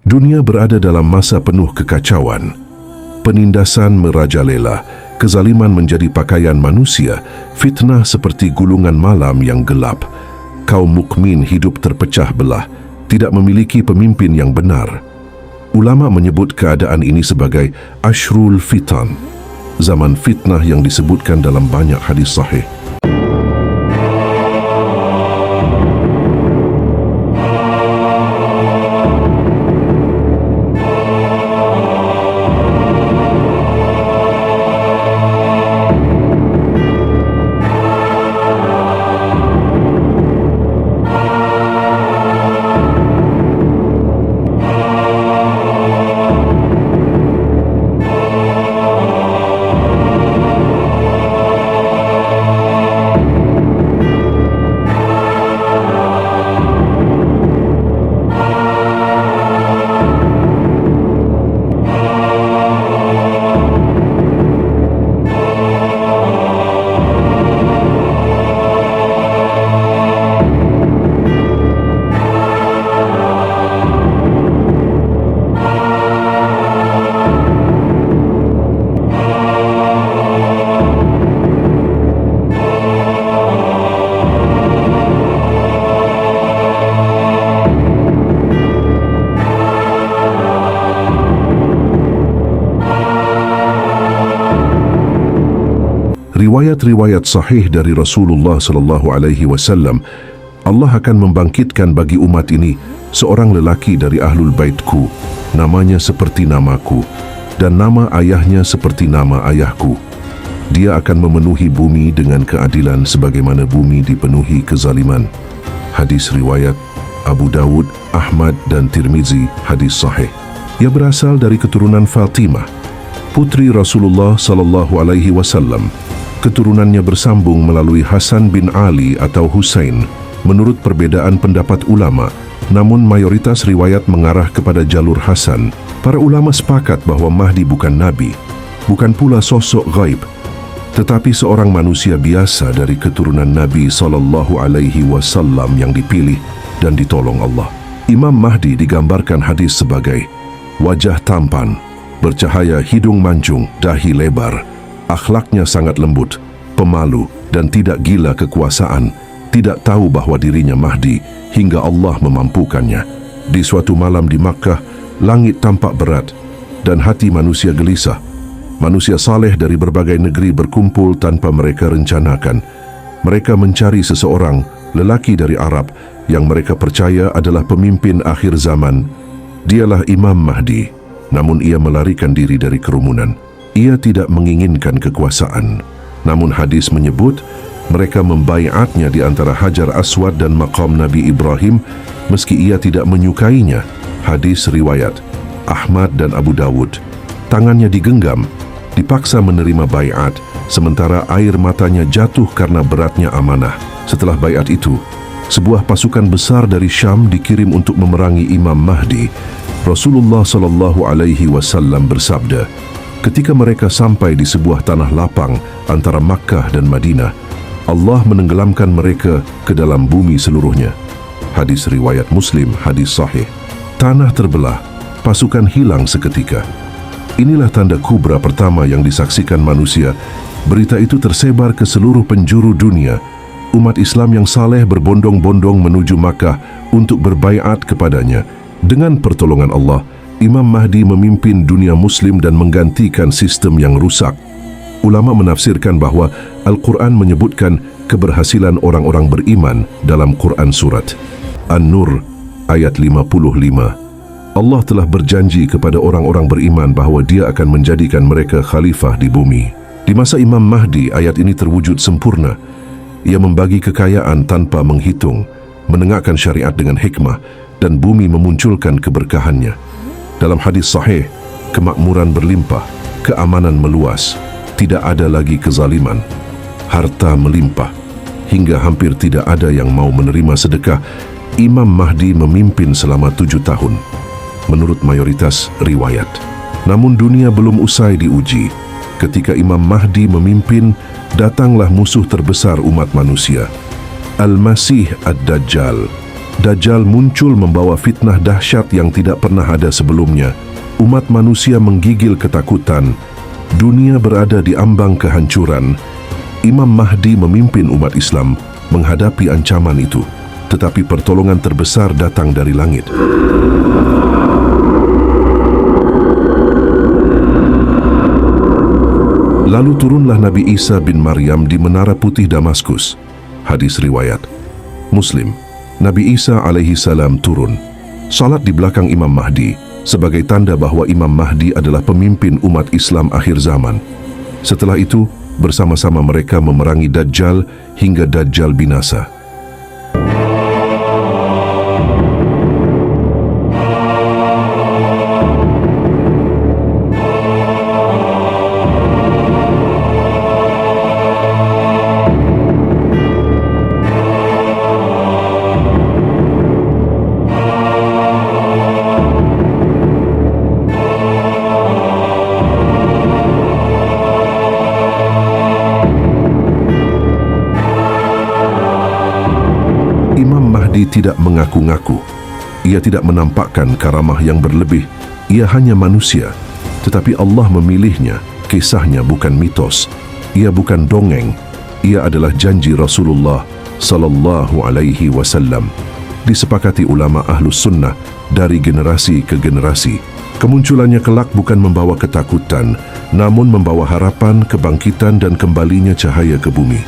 Dunia berada dalam masa penuh kekacauan. Penindasan merajalela, kezaliman menjadi pakaian manusia, fitnah seperti gulungan malam yang gelap. Kaum mukmin hidup terpecah belah, tidak memiliki pemimpin yang benar. Ulama menyebut keadaan ini sebagai ashrul fitan, zaman fitnah yang disebutkan dalam banyak hadis sahih. Riwayat-riwayat sahih dari Rasulullah sallallahu alaihi wasallam, Allah akan membangkitkan bagi umat ini seorang lelaki dari ahlul baitku, namanya seperti namaku dan nama ayahnya seperti nama ayahku. Dia akan memenuhi bumi dengan keadilan sebagaimana bumi dipenuhi kezaliman. Hadis riwayat Abu Dawud, Ahmad dan Tirmizi, hadis sahih. Ia berasal dari keturunan Fatimah, putri Rasulullah sallallahu alaihi wasallam. Keturunannya bersambung melalui Hasan bin Ali atau Husain menurut perbedaan pendapat ulama, namun mayoritas riwayat mengarah kepada jalur Hasan. Para ulama sepakat bahwa Mahdi bukan nabi, bukan pula sosok gaib, tetapi seorang manusia biasa dari keturunan Nabi sallallahu alaihi wasallam yang dipilih dan ditolong Allah. Imam Mahdi digambarkan hadis sebagai wajah tampan, bercahaya, hidung mancung, dahi lebar. Akhlaknya sangat lembut, pemalu dan tidak gila kekuasaan, tidak tahu bahawa dirinya Mahdi hingga Allah memampukannya. Di suatu malam di Makkah, langit tampak berat dan hati manusia gelisah. Manusia saleh dari berbagai negeri berkumpul tanpa mereka rencanakan. Mereka mencari seseorang, lelaki dari Arab, yang mereka percaya adalah pemimpin akhir zaman. Dialah Imam Mahdi, namun ia melarikan diri dari kerumunan. Ia tidak menginginkan kekuasaan. Namun hadis menyebut mereka membaiatnya di antara Hajar Aswad dan maqam Nabi Ibrahim meski ia tidak menyukainya. Hadis riwayat Ahmad dan Abu Dawud. Tangannya digenggam, dipaksa menerima baiat, sementara air matanya jatuh karena beratnya amanah. Setelah baiat itu, sebuah pasukan besar dari Syam dikirim untuk memerangi Imam Mahdi. Rasulullah sallallahu alaihi wasallam bersabda, ketika mereka sampai di sebuah tanah lapang antara Makkah dan Madinah, Allah menenggelamkan mereka ke dalam bumi seluruhnya. Hadis riwayat Muslim, hadis sahih. Tanah terbelah, pasukan hilang seketika. Inilah tanda kubra pertama yang disaksikan manusia. Berita itu tersebar ke seluruh penjuru dunia. Umat Islam yang saleh berbondong-bondong menuju Makkah untuk berbaiat kepadanya. Dengan pertolongan Allah, Imam Mahdi memimpin dunia Muslim dan menggantikan sistem yang rusak. Ulama menafsirkan bahawa Al-Quran menyebutkan keberhasilan orang-orang beriman dalam Quran surat An-Nur ayat 55. Allah telah berjanji kepada orang-orang beriman bahawa Dia akan menjadikan mereka khalifah di bumi. Di masa Imam Mahdi, ayat ini terwujud sempurna. Ia membagi kekayaan tanpa menghitung, menegakkan syariat dengan hikmah, dan bumi memunculkan keberkahannya. Dalam hadis sahih, kemakmuran berlimpah, keamanan meluas, tidak ada lagi kezaliman, harta melimpah, hingga hampir tidak ada yang mau menerima sedekah. Imam Mahdi memimpin selama 7 tahun, menurut mayoritas riwayat. Namun dunia belum usai diuji. Ketika Imam Mahdi memimpin, datanglah musuh terbesar umat manusia, Al-Masih Ad-Dajjal. Dajjal muncul membawa fitnah dahsyat yang tidak pernah ada sebelumnya. Umat manusia menggigil ketakutan. Dunia berada di ambang kehancuran. Imam Mahdi memimpin umat Islam menghadapi ancaman itu. Tetapi pertolongan terbesar datang dari langit. Lalu turunlah Nabi Isa bin Maryam di Menara Putih Damaskus. Hadis riwayat Muslim. Nabi Isa alaihi salam turun, salat di belakang Imam Mahdi sebagai tanda bahwa Imam Mahdi adalah pemimpin umat Islam akhir zaman. Setelah itu, bersama-sama mereka memerangi Dajjal hingga Dajjal binasa. Imam Mahdi tidak mengaku-ngaku. Ia tidak menampakkan karamah yang berlebih. Ia hanya manusia. Tetapi Allah memilihnya. Kisahnya bukan mitos. Ia bukan dongeng. Ia adalah janji Rasulullah sallallahu alaihi wasallam. Disepakati ulama Ahlus Sunnah dari generasi ke generasi. Kemunculannya kelak bukan membawa ketakutan, namun membawa harapan, kebangkitan dan kembalinya cahaya ke bumi.